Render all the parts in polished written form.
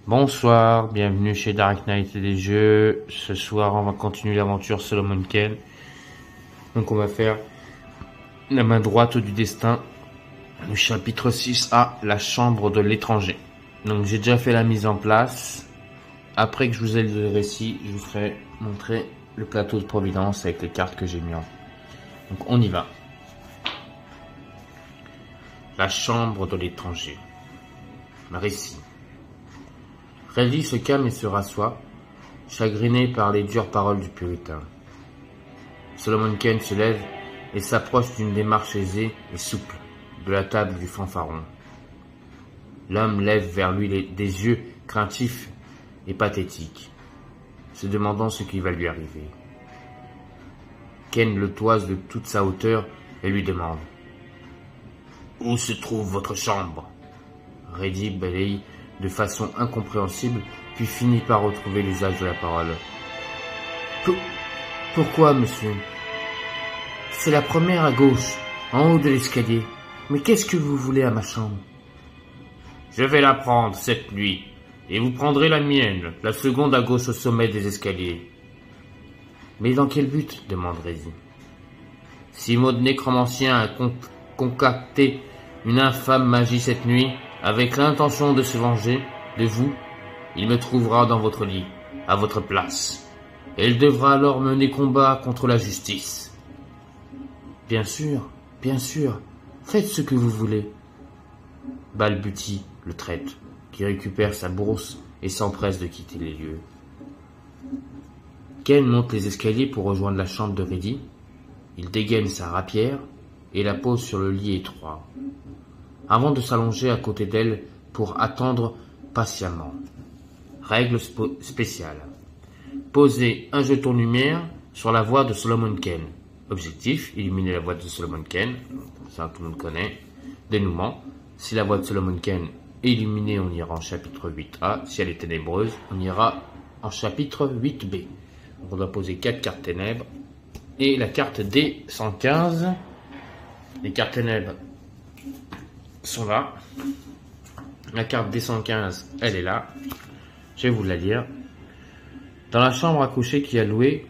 Bonsoir, bienvenue chez Dark Knight et des jeux. Ce soir, on va continuer l'aventure Solomon Kane. Donc, on va faire la main droite du destin, le chapitre 6A, la chambre de l'étranger. Donc, j'ai déjà fait la mise en place. Après que je vous ai le récit, je vous ferai montrer le plateau de Providence avec les cartes que j'ai mis en. Donc, on y va. La chambre de l'étranger. Récit. Reddy se calme et se rassoit, chagriné par les dures paroles du puritain. Solomon Kane se lève et s'approche d'une démarche aisée et souple de la table du fanfaron. L'homme lève vers lui des yeux craintifs et pathétiques, se demandant ce qui va lui arriver. Kane le toise de toute sa hauteur et lui demande « Où se trouve votre chambre ?» Reddy balaye de façon incompréhensible, puis finit par retrouver l'usage de la parole. Pourquoi, monsieur? C'est la première à gauche, en haut de l'escalier. Mais qu'est-ce que vous voulez à ma chambre? Je vais la prendre cette nuit, et vous prendrez la mienne, la seconde à gauche au sommet des escaliers. Mais dans quel but? Demande Reddy. Si Maud nécromancien a concocté une infâme magie cette nuit, avec l'intention de se venger de vous, il me trouvera dans votre lit, à votre place, et il devra alors mener combat contre la justice. Bien sûr, faites ce que vous voulez, balbutie le traître, qui récupère sa bourse et s'empresse de quitter les lieux. Kane monte les escaliers pour rejoindre la chambre de Reddy. Il dégaine sa rapière et la pose sur le lit étroit, avant de s'allonger à côté d'elle pour attendre patiemment. Règle spéciale. Poser un jeton lumière sur la voix de Solomon Kane. Objectif, illuminer la voix de Solomon Kane. Ça, tout le monde connaît. Dénouement. Si la voix de Solomon Kane est illuminée, on ira en chapitre 8A. Si elle est ténébreuse, on ira en chapitre 8B. Donc on doit poser 4 cartes ténèbres. Et la carte D115. Les cartes ténèbres sont là. La carte D115, elle est là. Je vais vous la lire. Dans la chambre à coucher qui a loué,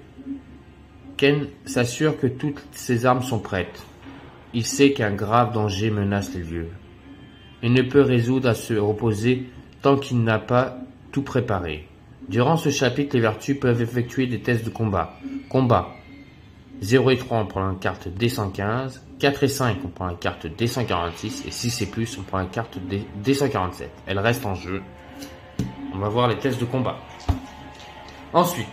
Ken s'assure que toutes ses armes sont prêtes. Il sait qu'un grave danger menace les lieux. Il ne peut résoudre à se reposer tant qu'il n'a pas tout préparé. Durant ce chapitre, les vertus peuvent effectuer des tests de combat. Combat. 0 et 3, on prend la carte D115. 4 et 5, on prend la carte D146. Et 6 et plus, on prend la carte D147. Elle reste en jeu. On va voir les tests de combat. Ensuite,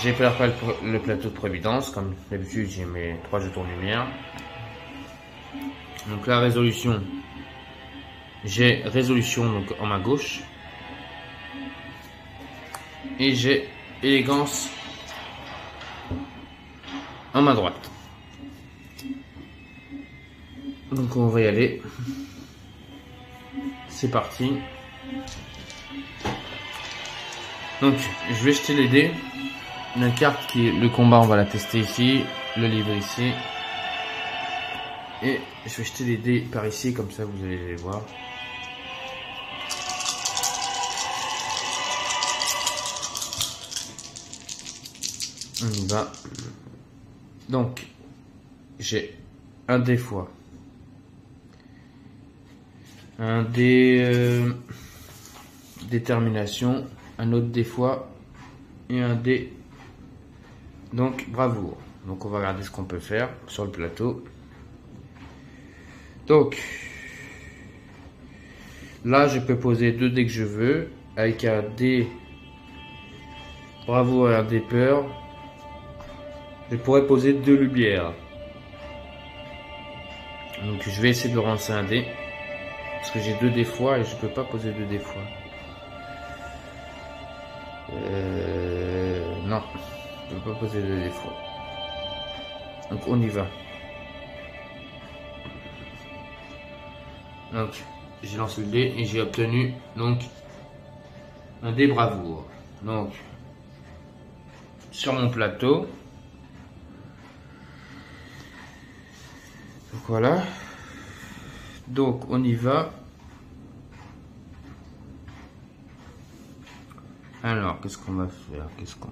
j'ai préparé le plateau de Providence. Comme d'habitude, j'ai mes 3 jetons lumière. Donc la résolution. J'ai résolution donc en main gauche. Et j'ai élégance en main droite. Donc on va y aller. C'est parti. Donc je vais jeter les dés. La carte qui est le combat, on va la tester ici. Le livre ici. Et je vais jeter les dés par ici, comme ça vous allez les voir. On y va. Donc j'ai un dé fois. Un dé détermination, un autre dé fois et un dé donc bravoure. Donc on va regarder ce qu'on peut faire sur le plateau. Donc là je peux poser 2 dés que je veux avec un dé bravoure et un dé peur. Je pourrais poser 2 lumières. Donc je vais essayer de lancer un dé. Parce que j'ai 2 dés fois et je peux pas poser 2 dés fois. Non. Je peux pas poser 2 dés fois. Donc on y va. Donc j'ai lancé le dé et j'ai obtenu donc un dé bravoure. Donc sur mon plateau. Voilà. Donc on y va. Alors, qu'est-ce qu'on va faire? Qu'est-ce qu'on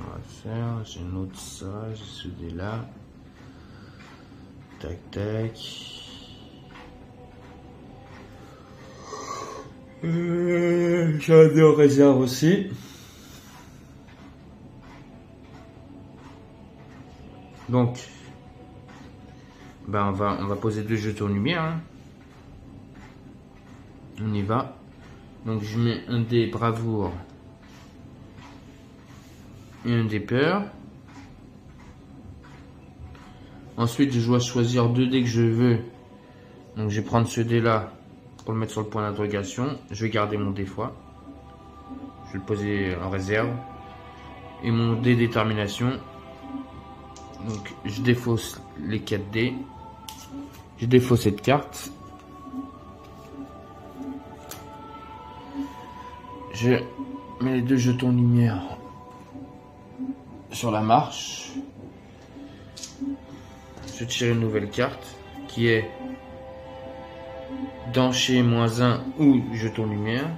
va faire? Je note ça, j'ai soudé là. Tac, tac. J'en ai en réserve aussi. Donc, ben on va poser 2 jetons lumière. Hein. On y va. Donc je mets un dé bravoure et un dé peur. Ensuite, je dois choisir 2 dés que je veux. Donc je vais prendre ce dé là pour le mettre sur le point d'interrogation. Je vais garder mon dé foi. Je vais le poser en réserve. Et mon dé détermination. Donc je défausse les 4 dés. Je défausse cette carte. Je mets les 2 jetons lumière sur la marche. Je tire une nouvelle carte qui est Dancher -1 ou jeton lumière.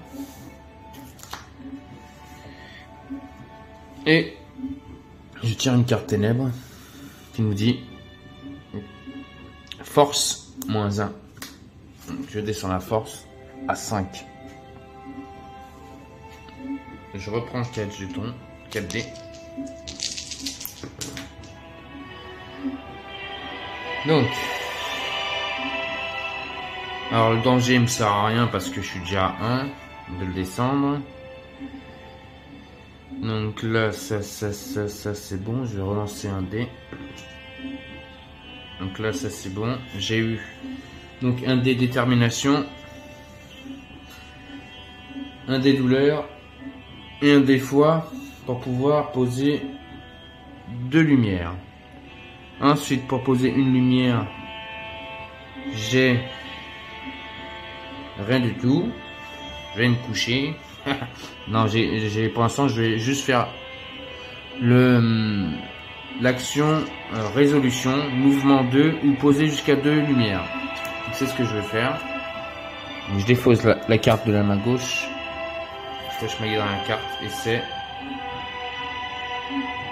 Et je tire une carte ténèbres qui nous dit Force -1. Je descends la force à 5. Je reprends 4 jetons, 4 dés. Donc, alors le danger me sert à rien parce que je suis déjà à 1 de le descendre. Donc là, ça c'est bon. Je vais relancer un dé. Donc là, ça c'est bon. J'ai eu donc un dé détermination, un dé douleur et un dé foi pour pouvoir poser 2 lumières. Ensuite, pour poser une lumière, j'ai rien du tout. Je vais me coucher. Non, pour l'instant, je vais juste faire l'action résolution, mouvement 2 ou poser jusqu'à 2 lumières. C'est ce que je vais faire. Donc, je défausse la carte de la main gauche. Je coche ma guide dans la carte et c'est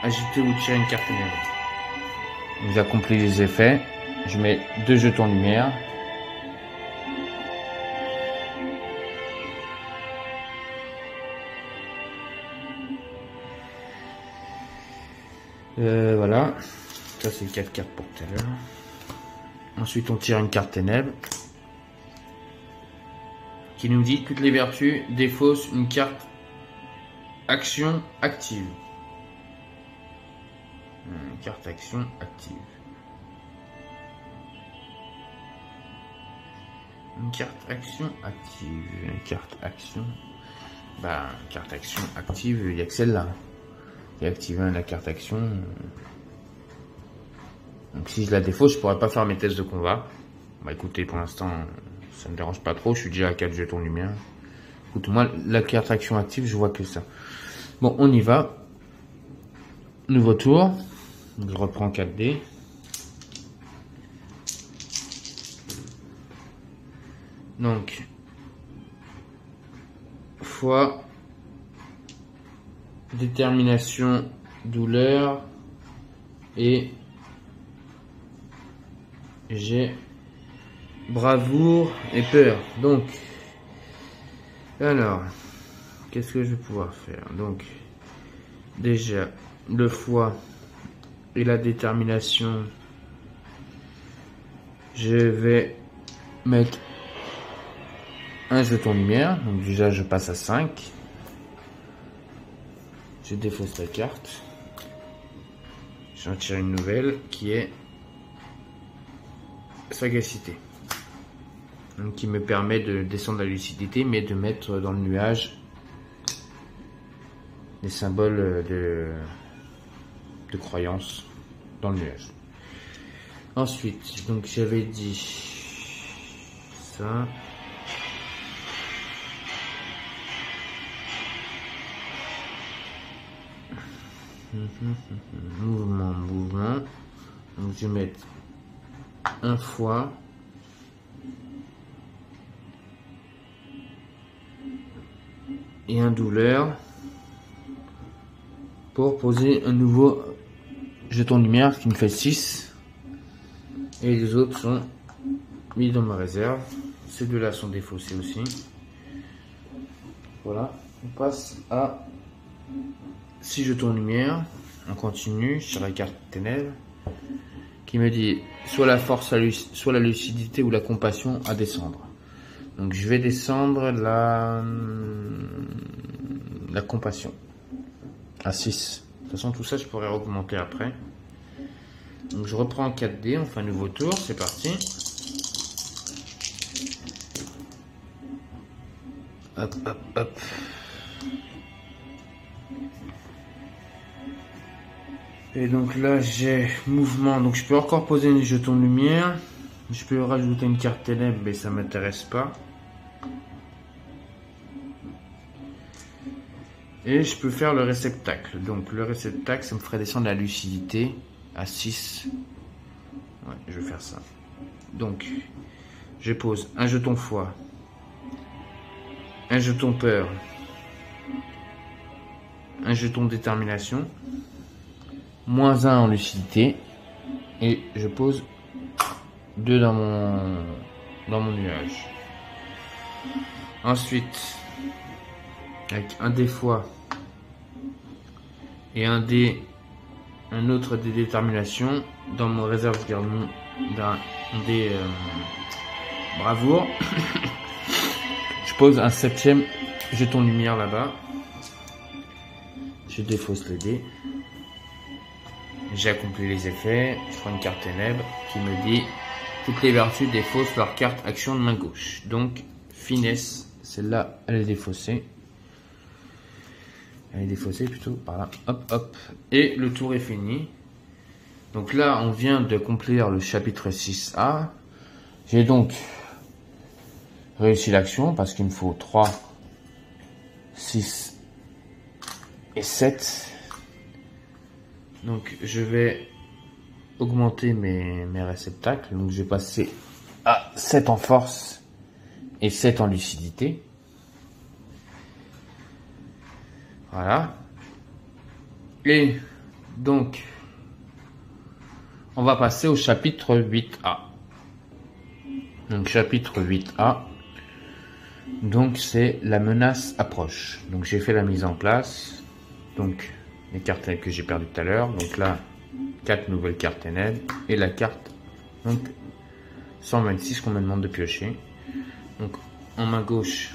agiter ou tirer une carte ténèbres. J'accomplis les effets. Je mets 2 jetons lumière. Voilà. Ça, c'est 4 cartes pour tout à l'heure. Ensuite, on tire une carte ténèbres qui nous dit toutes les vertus défaussent une carte action active. Une carte action active. Une carte action active. Une carte action. Bah, carte action active, il n'y a que celle-là. J'ai activé la carte action. Donc si je la défausse, je pourrais pas faire mes tests de combat. Bah écoutez, pour l'instant, ça me dérange pas trop. Je suis déjà à 4 jetons lumière. Écoute, moi, la carte action active, je vois que ça. Bon, on y va. Nouveau tour. Je reprends 4 dés. Donc, foi, détermination, douleur, et j'ai bravoure et peur. Donc, alors, qu'est-ce que je vais pouvoir faire? Donc, déjà, le foi et la détermination, je vais mettre un jeton lumière. Donc déjà, je passe à 5. Je défausse la carte. J'en tire une nouvelle qui est sagacité. Donc, qui me permet de descendre la lucidité, mais de mettre dans le nuage des symboles de croyance dans le nuage. Ensuite, donc j'avais dit ça. Mouvement. Donc je vais mettre un fois. et un douleur pour poser un nouveau jeton lumière qui me fait 6. Et les autres sont mis dans ma réserve. Ces deux-là sont défaussés aussi. Voilà, on passe à 6 jetons lumière. On continue sur la carte ténèbres qui me dit soit la force, soit la lucidité ou la compassion à descendre. Donc je vais descendre la compassion à 6. De toute façon tout ça je pourrais augmenter après. Donc je reprends en 4D, on fait un nouveau tour, c'est parti. Hop, hop, hop. Et donc là j'ai mouvement, donc je peux encore poser un jeton de lumière. Je peux rajouter une carte ténèbres, mais ça m'intéresse pas. Et je peux faire le réceptacle. Donc le réceptacle, ça me ferait descendre la lucidité à 6. Ouais, je vais faire ça. Donc, je pose un jeton foi, un jeton peur, un jeton détermination, -1 en lucidité, et je pose 2 dans mon nuage. Ensuite, avec un dé foi et un autre dé détermination, dans mon réserve d'un dé bravoure, je pose un 7e jeton lumière là-bas. Je défausse les dés. J'ai accompli les effets. Je prends une carte ténèbres qui me dit toutes les vertus défaussent leur carte action de main gauche. Donc finesse, celle-là elle est défaussée. Elle est défaussée plutôt par là. Hop hop. Et le tour est fini. Donc là on vient de conclure le chapitre 6A. J'ai donc réussi l'action parce qu'il me faut 3, 6 et 7. Donc je vais augmenter mes réceptacles. Donc je vais passer à 7 en force et 7 en lucidité. Voilà. Et donc on va passer au chapitre 8A. Donc chapitre 8A. Donc c'est la menace approche. Donc j'ai fait la mise en place. Donc les cartes que j'ai perdues tout à l'heure. Donc là 4 nouvelles cartes ténèbres et la carte donc 126 qu'on me demande de piocher. Donc en main gauche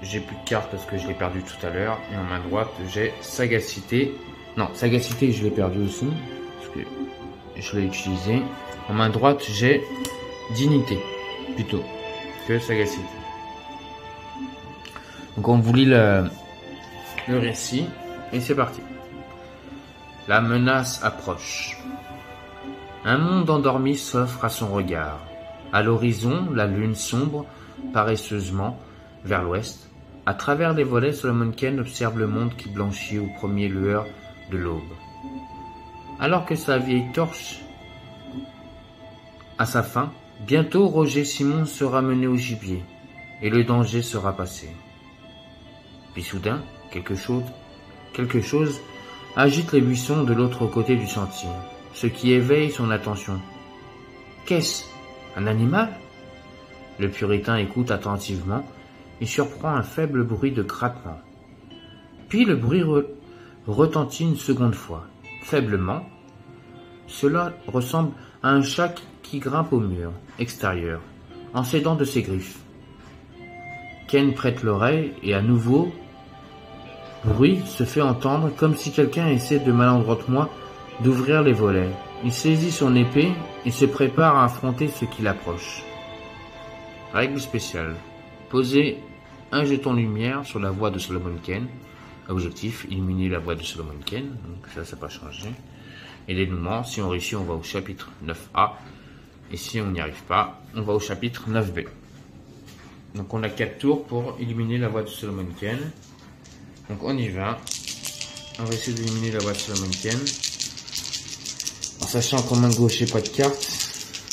j'ai plus de cartes parce que je l'ai perdu tout à l'heure, et en main droite j'ai sagacité. Non, sagacité je l'ai perdu aussi parce que je l'ai utilisé. En main droite j'ai dignité plutôt que sagacité. Donc on vous lit le récit et c'est parti. La menace approche. Un monde endormi s'offre à son regard. À l'horizon, la lune sombre paresseusement vers l'ouest. À travers les volets, Solomon Kane observe le monde qui blanchit aux premières lueurs de l'aube. Alors que sa vieille torche à sa fin, bientôt Roger Simon sera mené au gibier et le danger sera passé. Puis soudain, quelque chose agite les buissons de l'autre côté du sentier, ce qui éveille son attention. Qu'est-ce? Un animal? Le puritain écoute attentivement et surprend un faible bruit de grattement. Puis le bruit retentit une seconde fois, faiblement. Cela ressemble à un chat qui grimpe au mur extérieur, en s'aidant de ses griffes. Ken prête l'oreille et à nouveau, bruit se fait entendre comme si quelqu'un essaie de maladroitement d'ouvrir les volets. Il saisit son épée et se prépare à affronter ce qui l'approche. Règle spéciale. Poser un jeton lumière sur la voie de Solomon Kane. Objectif, éliminer la voie de Solomon Kane. Donc ça n'a pas changé. Et dénouement, si on réussit, on va au chapitre 9A. Et si on n'y arrive pas, on va au chapitre 9B. Donc on a 4 tours pour éliminer la voie de Solomon Kane. Donc on y va. On va essayer d'éliminer la voie de Solomon Kane. En sachant qu'en main gauche, j'ai pas de carte.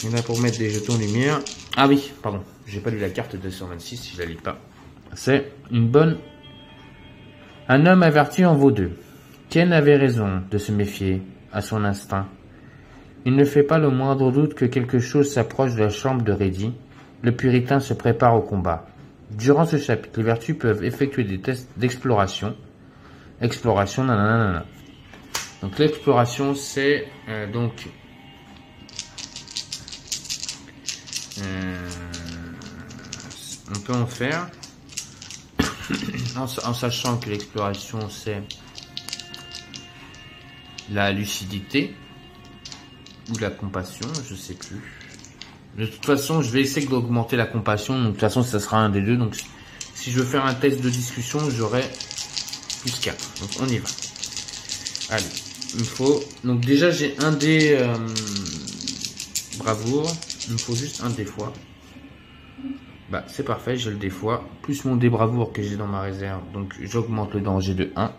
Il y en a pour mettre des jetons lumière. Ah oui, pardon. J'ai pas lu la carte de 226 si je la lis pas. C'est une bonne... Un homme averti en vaut deux. Ken avait raison de se méfier à son instinct. Il ne fait pas le moindre doute que quelque chose s'approche de la chambre de Reddy. Le puritain se prépare au combat. Durant ce chapitre, les vertus peuvent effectuer des tests d'exploration. Exploration, nanana. Donc l'exploration, c'est on peut en faire en sachant que l'exploration, c'est la lucidité ou la compassion, je sais plus. De toute façon, je vais essayer d'augmenter la compassion. Donc, de toute façon, ça sera un des deux. Donc, si je veux faire un test de discussion, j'aurai plus 4. Donc, on y va. Allez, il me faut... Donc, déjà, j'ai un dé bravoure. Il me faut juste un dé foi. Bah, c'est parfait, j'ai le dé foi. Plus mon dé bravoure que j'ai dans ma réserve. Donc, j'augmente le danger de 1.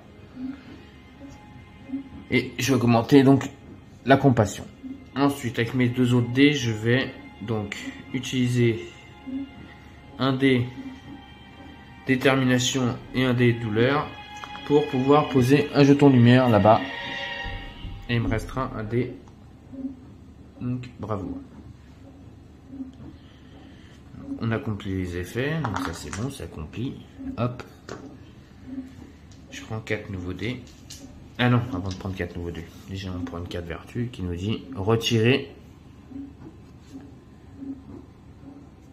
Et je vais augmenter, donc, la compassion. Ensuite, avec mes deux autres dés, je vais... donc utiliser un dé détermination et un dé douleur pour pouvoir poser un jeton lumière là-bas. Et il me restera un dé donc bravo. On accomplit les effets, donc ça c'est bon, c'est accompli. Hop. Je prends 4 nouveaux dés. Ah non, avant de prendre 4 nouveaux dés. Déjà on prend une 4 vertu qui nous dit retirer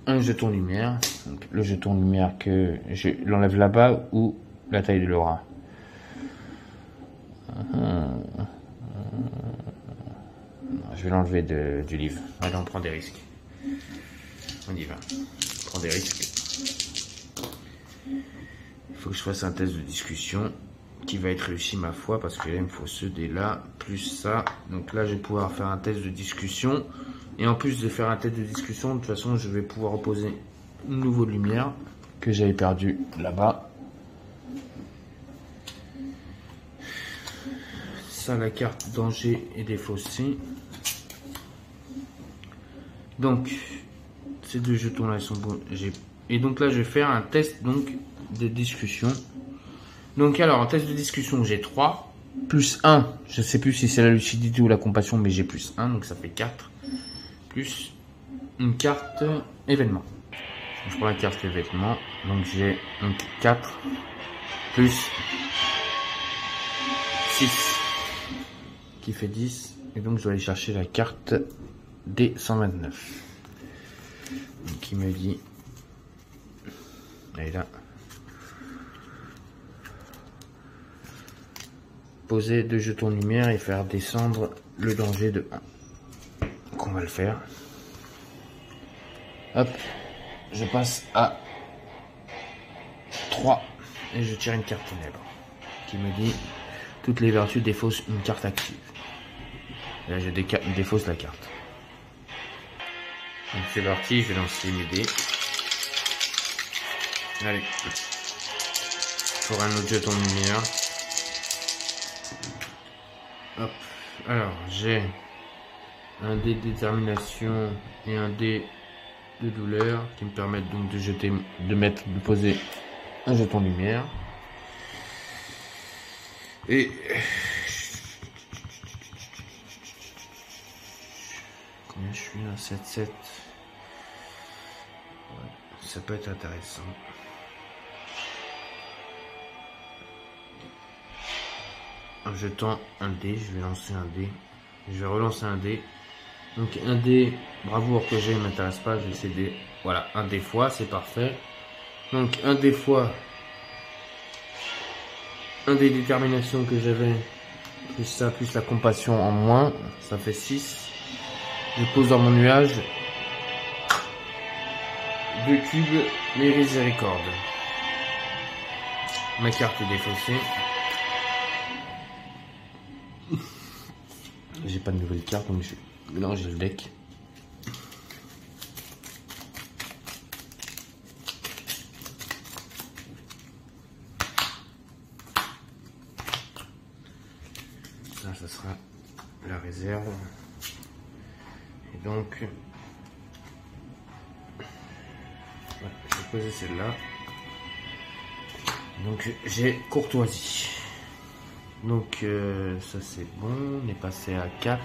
un jeton lumière. Donc, le jeton lumière que je l'enlève là-bas ou la taille de l'aura. Je vais l'enlever du livre. Allez, on prend des risques. On y va. On prend des risques. Il faut que je fasse un test de discussion qui va être réussi ma foi parce que là il me faut ce dé là plus ça. Donc là je vais pouvoir faire un test de discussion. Et en plus de faire un test de discussion, de toute façon, je vais pouvoir reposer une nouvelle lumière que j'avais perdue là-bas. Ça, la carte danger et défaussé. Donc, ces deux jetons-là, ils sont bons. Et donc là, je vais faire un test donc de discussion. Donc alors, en test de discussion, j'ai 3. Plus 1. Je ne sais plus si c'est la lucidité ou la compassion, mais j'ai plus 1. Donc ça fait 4. Plus une carte événement. Je prends la carte événement. Donc j'ai 4 plus 6 qui fait 10. Et donc je dois aller chercher la carte des 129. Donc il me dit... Elle est là. Poser 2 jetons de lumière et faire descendre le danger de 1. Donc on va le faire. Hop, je passe à 3 et je tire une carte ténèbres qui me dit toutes les vertus défaussent une carte active. Et là je défausse la carte. Donc c'est parti, je vais lancer mes dés. Allez, pour un autre jeton de lumière. Hop, alors j'ai un dé de détermination et un dé de douleur qui me permettent donc de poser un jeton lumière. Et combien je suis là? 7-7. Ouais, ça peut être intéressant. En jetant un dé, je vais lancer un dé. Je vais relancer un dé. Donc un dé bravoure que j'ai ne m'intéresse pas, je vais essayer voilà, un dé fois, c'est parfait. Donc un dé fois, un dé détermination que j'avais, plus ça, plus la compassion en moins, ça fait 6. Je pose dans mon nuage 2 cubes, les miséricordes. Ma carte est défaussée. J'ai pas de nouvelle carte, donc je vais mélanger le deck. Là, ça sera la réserve. Et donc, ouais, je vais poser celle-là. Donc j'ai courtoisie. Donc ça c'est bon, on est passé à 4.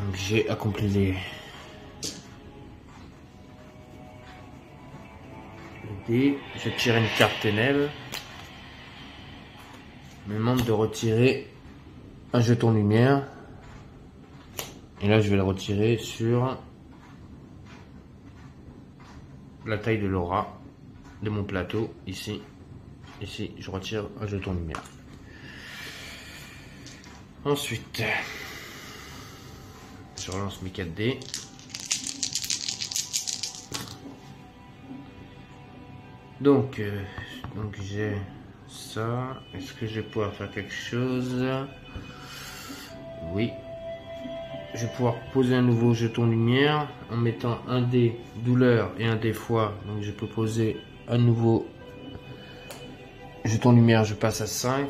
Donc j'ai accompli les dés. Je tire une carte ténèbres. Il me demande de retirer un jeton lumière. Et là je vais le retirer sur la taille de l'aura de mon plateau. Ici je retire un jeton lumière. Ensuite je relance mes 4 dés. Donc j'ai ça. Est-ce que je vais pouvoir faire quelque chose? Oui. Je vais pouvoir poser un nouveau jeton lumière en mettant un dé douleur et un dé foi. Donc je peux poser un nouveau jeton lumière, je passe à 5.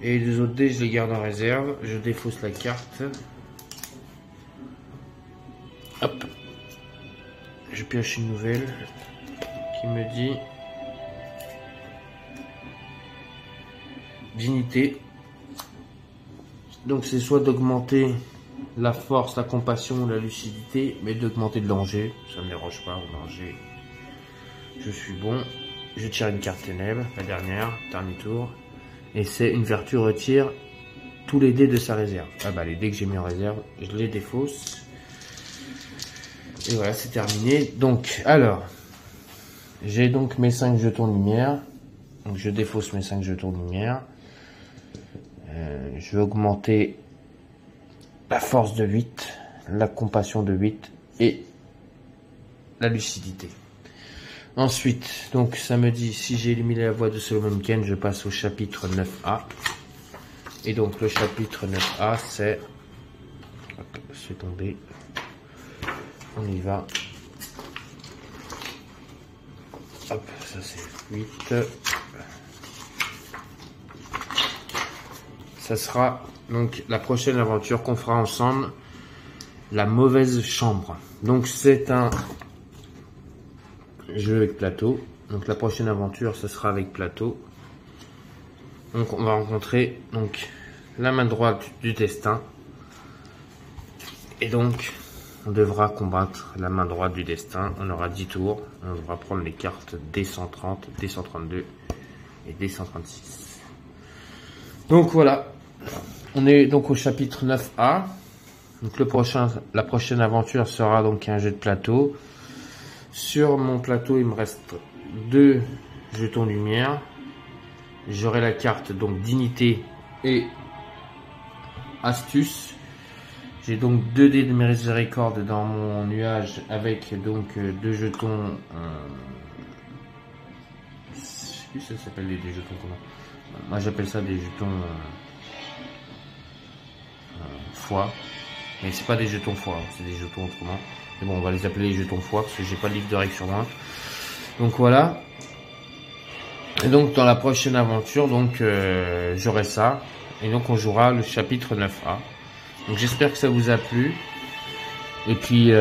Et les deux autres dés, je les garde en réserve. Je défausse la carte. Hop. Je pioche une nouvelle qui me dit dignité. Donc c'est soit d'augmenter la force, la compassion ou la lucidité, mais d'augmenter le danger. Ça ne me dérange pas, au danger. Je suis bon. Je tire une carte ténèbres, la dernier tour. Et c'est une vertu retire tous les dés de sa réserve. Ah bah les dés que j'ai mis en réserve, je les défausse. Et voilà, c'est terminé. Donc, alors, j'ai donc mes 5 jetons lumière. Donc je défausse mes 5 jetons lumière. Je vais augmenter la force de 8, la compassion de 8 et la lucidité. Ensuite, donc ça me dit si j'ai éliminé la voix de Solomon Kane, je passe au chapitre 9A. Et donc le chapitre 9A, c'est... C'est tombé. On y va. Hop, ça c'est 8. Ça sera donc la prochaine aventure qu'on fera ensemble, la mauvaise chambre. Donc c'est un jeu avec plateau. Donc la prochaine aventure, ça sera avec plateau. Donc on va rencontrer donc la main droite du destin. Et donc on devra combattre la main droite du destin. On aura 10 tours. On devra prendre les cartes D130, D132 et D136. Donc voilà. On est donc au chapitre 9A. Donc la prochaine aventure sera donc un jeu de plateau. Sur mon plateau, il me reste 2 jetons lumière. J'aurai la carte donc dignité et astuce. J'ai donc 2 dés de miséricorde dans mon nuage avec donc 2 jetons. Je sais plus si ça s'appelle des jetons comment. Moi j'appelle ça des jetons foi. Mais c'est pas des jetons foi, c'est des jetons autrement. Mais bon, on va les appeler les jetons foi parce que j'ai pas de livre de règles sur moi. Donc voilà. Et donc dans la prochaine aventure, donc j'aurai ça. Et donc on jouera le chapitre 9A. Donc j'espère que ça vous a plu. Et puis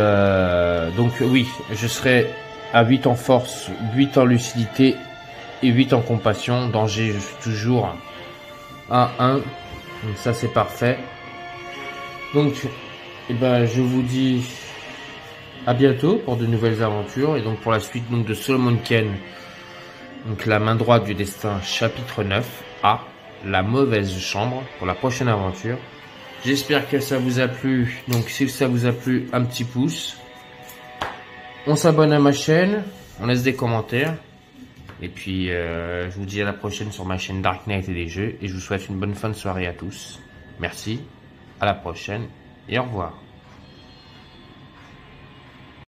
donc oui, je serai à 8 en force, 8 en lucidité et 8 en compassion. Danger, je suis toujours à 1. Donc ça c'est parfait. Donc eh ben, je vous dis à bientôt pour de nouvelles aventures. Et donc pour la suite donc, de Solomon Kane. Donc la main droite du destin, chapitre 9A, la mauvaise chambre, pour la prochaine aventure. J'espère que ça vous a plu. Donc si ça vous a plu, un petit pouce. On s'abonne à ma chaîne, on laisse des commentaires. Et puis je vous dis à la prochaine sur ma chaîne Dark Knight et des jeux. Et je vous souhaite une bonne fin de soirée à tous. Merci, à la prochaine et au revoir.